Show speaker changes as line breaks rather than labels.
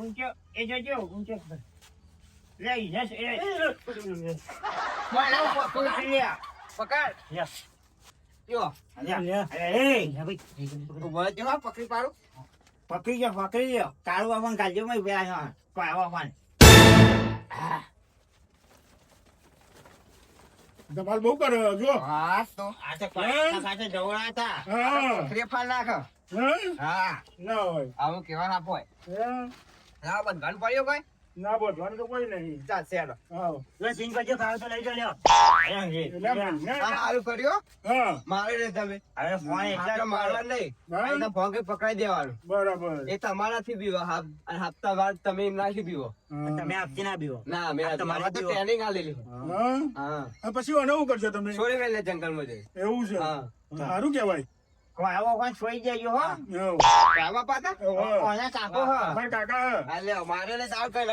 ઊંચો એ જોજો ઊંચો લે યસ એ
પકડ
યસ
યો પકડી પાડું
પકડી ગયો તારું આવવાનું કાઢજો મેં વ્યા આવવાનું
ધમાલ બહુ કરે જો
હા તો
આ તો કાચે જવડા હતા
હા
પકડી ફાડ નાખ
હા
હા
ના હોય
આવું કેવા ના પોય
હા
ના બંધન પડ્યો કોઈ
ના બોલવાનું તો કોઈ નહીં
ચાલશે હેડો
હા
લે સિંગ કરજો ખાવ તો લઈ જાઓ
એટલે ના
સારું કર્યો
હા
મારે રે તમે
હવે ફોન
આપણે મારવા નહીં
હા.
આ તો ભોંગે પકડાઈ દેવાનું
બરાબર
એ તમારાથી બીવો અને હપ્તા બાદ તમે એમનાથી બીવો
તમે આપતી ના બીવો
ના મેં
આ તમારે
તો
બીવો.
ટ્રેનિંગ આલેલી
હા
હા
હા, પછી આનું કરશો તમે
છોડી મેલે જંગલમાં જઈ
એવું છે
હા
સારું કેવાય
કોઈ આવો કોઈ છોઈ જજો હો
એવું.
રામા પાતા
હા.
કોના કાકો હો
અમારા કાકા
હાલે મારે ને સાવ કઈ